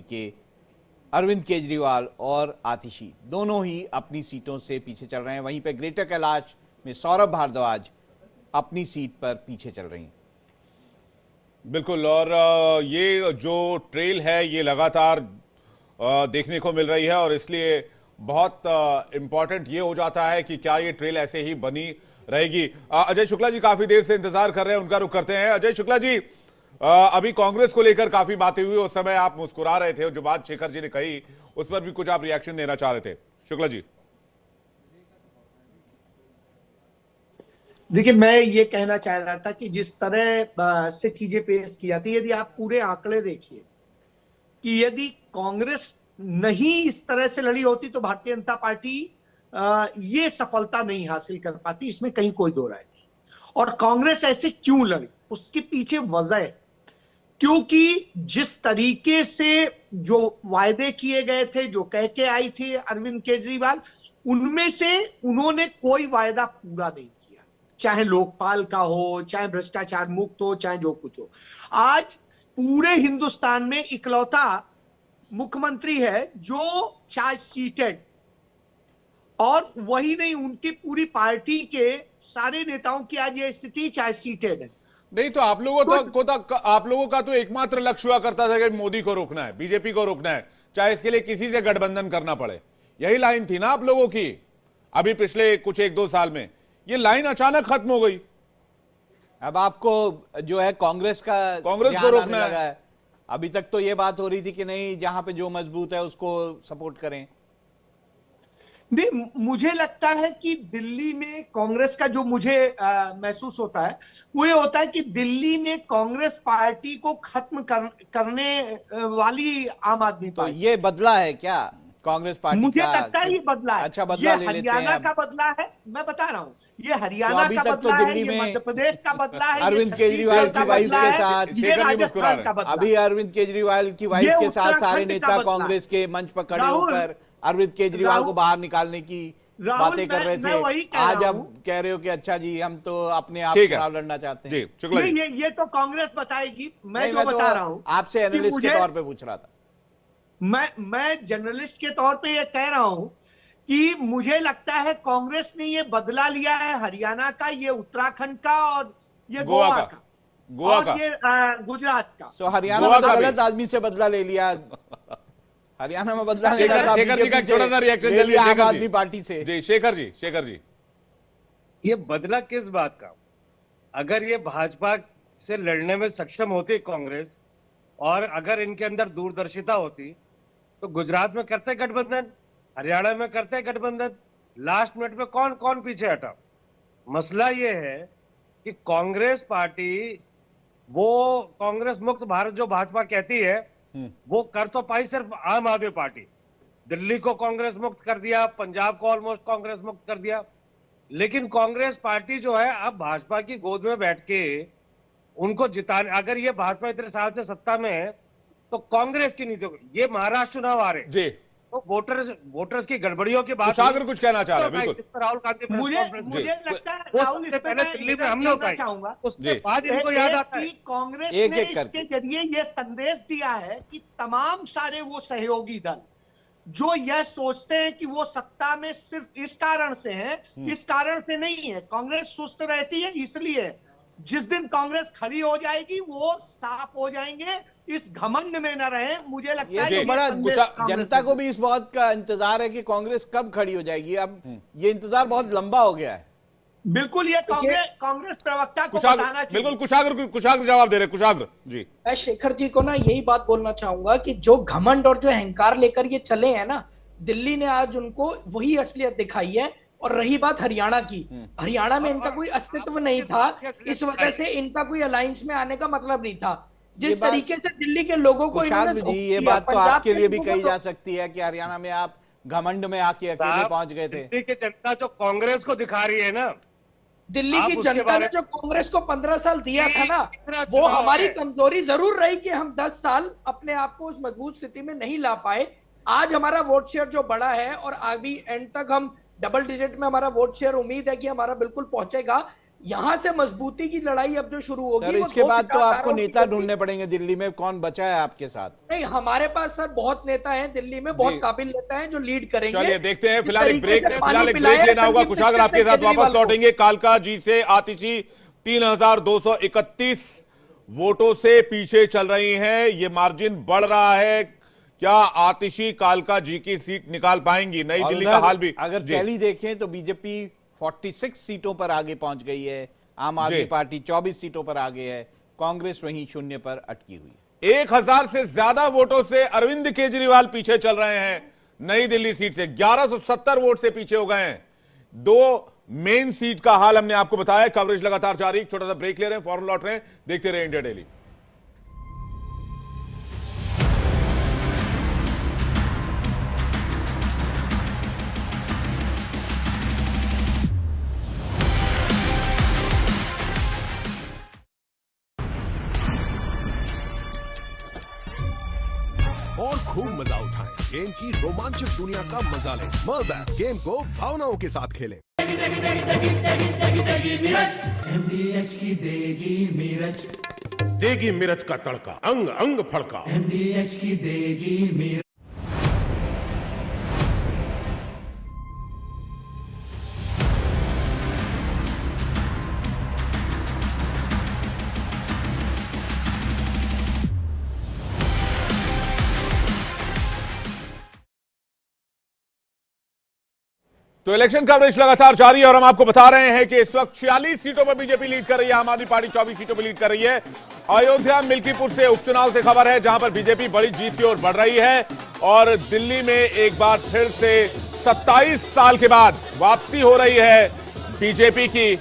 के अरविंद केजरीवाल और आतिशी दोनों ही अपनी सीटों से पीछे चल रहे हैं। वहीं पे ग्रेटर कैलाश में सौरभ भारद्वाज अपनी सीट पर पीछे चल रही हैं। बिल्कुल, और ये जो ट्रेल है ये लगातार देखने को मिल रही है और इसलिए बहुत इंपॉर्टेंट ये हो जाता है कि क्या ये ट्रेल ऐसे ही बनी रहेगी। अजय शुक्ला जी काफी देर से इंतजार कर रहे हैं, उनका रुख करते हैं। अजय शुक्ला जी, अभी कांग्रेस को लेकर काफी बातें हुई, उस समय आप मुस्कुरा रहे थे और जो बात शेखर जी ने कही उस पर भी कुछ आप रिएक्शन देना चाह रहे थे। शुक्ला जी। देखिए, मैं ये कहना चाह रहा था कि जिस तरह से चीजें पेश की जाती है, यदि आप पूरे आंकड़े देखिए कि यदि कांग्रेस नहीं इस तरह से लड़ी होती तो भारतीय जनता पार्टी ये सफलता नहीं हासिल कर पाती, इसमें कहीं कोई दो राय नहीं। और कांग्रेस ऐसे क्यों लड़ी, उसके पीछे वजह है, क्योंकि जिस तरीके से जो वायदे किए गए थे, जो कह के आई थी अरविंद केजरीवाल, उनमें से उन्होंने कोई वायदा पूरा नहीं किया, चाहे लोकपाल का हो, चाहे भ्रष्टाचार मुक्त हो, चाहे जो कुछ हो। आज पूरे हिंदुस्तान में इकलौता मुख्यमंत्री है जो चार्ज सीटेड, और वही नहीं, उनकी पूरी पार्टी के सारे नेताओं की आज ये स्थिति चार्ज सीटेड है। नहीं तो आप लोगों का तो एकमात्र लक्ष्य हुआ करता था कि मोदी को रोकना है, बीजेपी को रोकना है, चाहे इसके लिए किसी से गठबंधन करना पड़े। यही लाइन थी ना आप लोगों की। अभी पिछले कुछ 1-2 साल में ये लाइन अचानक खत्म हो गई। अब आपको जो है कांग्रेस को रोकना है। अभी तक तो ये बात हो रही थी कि नहीं, जहां पे जो मजबूत है उसको सपोर्ट करें। नहीं, मुझे लगता है कि दिल्ली में कांग्रेस का जो मुझे महसूस होता है वो ये होता है कि दिल्ली में कांग्रेस पार्टी को खत्म करने वाली आम आदमी तो पार्टी। ये बदला है क्या कांग्रेस पार्टी मुझे का? लगता है ये बदला है। अच्छा, बदला ये ले लेते हैं। हरियाणा का बदला है, मैं बता रहा हूँ, ये हरियाणा अभी का तक तो बदला है, दिल्ली ये में मध्य प्रदेश का बदला है, अरविंद केजरीवाल की वाइफ के साथ ये राजस्थान का बदला। अभी अरविंद केजरीवाल की वाइफ के साथ सारे नेता कांग्रेस के मंच पर खड़े होकर अरविंद केजरीवाल को बाहर निकालने की बातें कर रहे थे। आज अब कह रहे हो कि अच्छा जी हम तो अपने आप चुनाव लड़ना चाहते हैं। ये तो कांग्रेस बताएगी, मैं जो बता रहा हूँ आपसे एनालिस्ट के तौर पे पूछ रहा था। मैं जर्नलिस्ट के तौर पे ये कह रहा हूं कि मुझे लगता है कांग्रेस ने ये बदला लिया है हरियाणा का, ये उत्तराखंड का, और ये गोवा का, ये गुजरात का। तो हरियाणा में तो गलत आदमी से बदला ले लिया। हरियाणा में बदला शेखर जी का छोटा सा रिएक्शन जल्दी, आम आदमी पार्टी से। जी शेखर जी, ये बदला किस बात का? अगर ये भाजपा से लड़ने में सक्षम होती कांग्रेस, और अगर इनके अंदर दूरदर्शिता होती, तो गुजरात में करते गठबंधन, हरियाणा में करते गठबंधन, लास्ट मिनट में कौन कौन पीछे हटा। मसला ये है कि कांग्रेस पार्टी, वो कांग्रेस मुक्त भारत जो भाजपा कहती है, वो कर तो पाई सिर्फ आम आदमी पार्टी। दिल्ली को कांग्रेस मुक्त कर दिया, पंजाब को ऑलमोस्ट कांग्रेस मुक्त कर दिया, लेकिन कांग्रेस पार्टी जो है अब भाजपा की गोद में बैठ के उनको जिताने, अगर ये भाजपा इतने साल से सत्ता में है तो कांग्रेस की नीति, ये महाराष्ट्र चुनाव आ रहे जी, तो वोटर्स की गड़बड़ियों की बात, कुशागर कुछ कहना चाह रहे हैं। बिल्कुल, राहुल गांधी मुझे लगता है राहुल, इससे पहले दिल्ली में हमने उठाई, चाहूंगा उसके बाद इनको याद आता है। कांग्रेस ने इसके जरिए ये संदेश दिया है कि तमाम सारे वो सहयोगी दल जो यह सोचते हैं कि वो सत्ता में सिर्फ इस कारण से हैं, इस कारण से नहीं है। कांग्रेस सुस्त रहती है इसलिए, जिस दिन कांग्रेस खड़ी हो जाएगी वो साफ हो जाएंगे, इस घमंड में न रहे। मुझे लगता है तो बड़ा जनता को भी इस बात का इंतजार है कि कांग्रेस कब खड़ी हो जाएगी। अब ये इंतजार बहुत लंबा हो गया है। बिल्कुल, ये कांग्रेस प्रवक्ता को बताना चाहिए। बिल्कुल, कुशागर जवाब दे रहे। कुशागर जी, मैं शेखर जी को ना यही बात बोलना चाहूंगा कि जो घमंड और जो अहंकार लेकर ये चले हैं ना, दिल्ली ने आज उनको वही असलियत दिखाई है। और रही बात हरियाणा की, हरियाणा में इनका कोई अस्तित्व नहीं था, इस वजह से इनका कोई अलायंस में आने का मतलब नहीं था। जिस तरीके से दिल्ली के लोगों को ये बात तो आपके लिए भी कही जा सकती है कि हरियाणा में आप घमंड में आके अकेले पहुंच गए थे। दिल्ली की जनता जो कांग्रेस को दिखा रही है ना, दिल्ली की जनता ने जो कांग्रेस को 15 साल दिया था ना, वो हमारी कमजोरी जरूर रही कि हम 10 साल अपने आप को उस मजबूत स्थिति में नहीं ला पाए। आज हमारा वोट शेयर जो बड़ा है और अभी एंड तक हम डबल डिजिट में हमारा वोट शेयर, उम्मीद है कि हमारा बिल्कुल पहुंचेगा, यहाँ से मजबूती की लड़ाई अब जो शुरू होगी सर, वो इसके दो बाद तो आपको विचारधाराओं की नेता होगी। ढूंढने पड़ेंगे दिल्ली में। कौन बचा है आपके साथ? नहीं, हमारे पास सर बहुत नेता हैं दिल्ली में, बहुत जी। काबिल नेता हैं जो लीड करेंगे। चलिए देखते हैं। जिस फिलहाल एक तरीके ब्रेक से पानी लेना पिलाया होगा। संदीप कुशागर निशंक आपके ने साथ वापस केजरीवाल को। लौटेंगे। कालका जी से आतिशी 3231 वोटों से पीछे चल रही हैं। ये मार्जिन बढ़ रहा है। क्या आतिशी कालका जी की सीट निकाल पाएंगी? नई दिल्ली का हाल भी अगर जी। टैली देखें तो बीजेपी 46 सीटों पर आगे पहुंच गई है, आम आदमी जी। पार्टी 24 सीटों पर आगे है, कांग्रेस वहीं शून्य पर अटकी हुई है। 1000 से ज्यादा वोटों से अरविंद केजरीवाल पीछे चल रहे हैं। नई दिल्ली सीट से 1170 वोट से पीछे हो गए हैं। 2 मेन सीट का हाल हमने आपको बताया। कवरेज लगातार जारी। एक छोटा सा ब्रेक ले रहे हैं, फौरन लौट रहे हैं। देखते रहे इंडिया डेली। और खूब मजा उठाएं। गेम की रोमांचक दुनिया का मजा लें। मर्द गेम को भावनाओं के साथ खेलें। MDH की देगी मिर्च, देगी मिर्च का तड़का, अंग अंग फड़का। MDH की देगी मिर्च। तो इलेक्शन कवरेज लगातार जारी है और हम आपको बता रहे हैं कि इस वक्त 46 सीटों पर बीजेपी लीड कर रही है। आम आदमी पार्टी 24 सीटों पर लीड कर रही है। अयोध्या मिल्कीपुर से उपचुनाव से खबर है, जहां पर बीजेपी बड़ी जीत की ओर बढ़ रही है। और दिल्ली में एक बार फिर से 27 साल के बाद वापसी हो रही है बीजेपी की।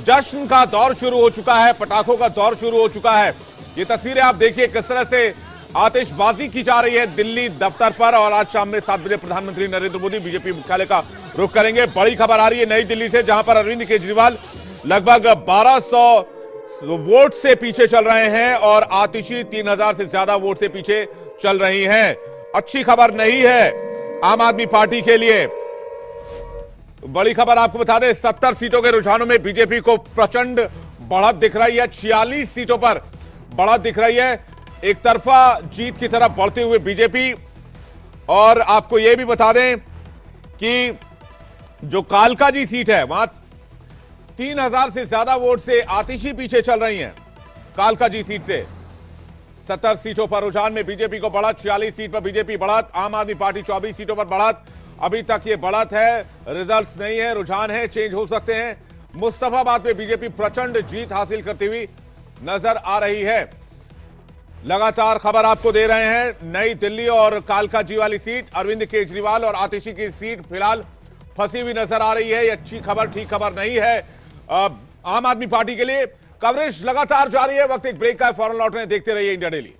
जश्न का दौर शुरू हो चुका है, पटाखों का दौर शुरू हो चुका है। ये तस्वीरें आप देखिए किस तरह से आतिशबाजी की जा रही है दिल्ली दफ्तर पर। और आज शाम में 7 बजे प्रधानमंत्री नरेंद्र मोदी बीजेपी मुख्यालय का रुख करेंगे। बड़ी खबर आ रही है नई दिल्ली से, जहां पर अरविंद केजरीवाल लगभग 1200 वोट से पीछे चल रहे हैं और आतिशी 3000 से ज्यादा वोट से पीछे चल रही हैं। अच्छी खबर नहीं है आम आदमी पार्टी के लिए। बड़ी खबर आपको बता दें, 70 सीटों के रुझानों में बीजेपी को प्रचंड बढ़त दिख रही है। 46 सीटों पर बढ़त दिख रही है। एक तरफा जीत की तरफ बढ़ते हुए बीजेपी। और आपको यह भी बता दें कि जो कालका जी सीट है, वहां 3000 से ज्यादा वोट से आतिशी पीछे चल रही हैं। कालका जी सीट से 70 सीटों पर रुझान में बीजेपी को बढ़त, 46 सीट पर बीजेपी बढ़त, आम आदमी पार्टी 24 सीटों पर बढ़त। अभी तक ये बढ़त है, रिजल्ट्स नहीं है, रुझान है, चेंज हो सकते हैं। मुस्तफाबाद में बीजेपी प्रचंड जीत हासिल करती हुई नजर आ रही है। लगातार खबर आपको दे रहे हैं। नई दिल्ली और कालका जी वाली सीट, अरविंद केजरीवाल और आतिशी की सीट फिलहाल फंसी हुई नजर आ रही है। ये अच्छी खबर, ठीक खबर नहीं है आम आदमी पार्टी के लिए। कवरेज लगातार जारी है। वक्त एक ब्रेक का है, फौरन लौट रहे हैं। देखते रहिए इंडिया डेली।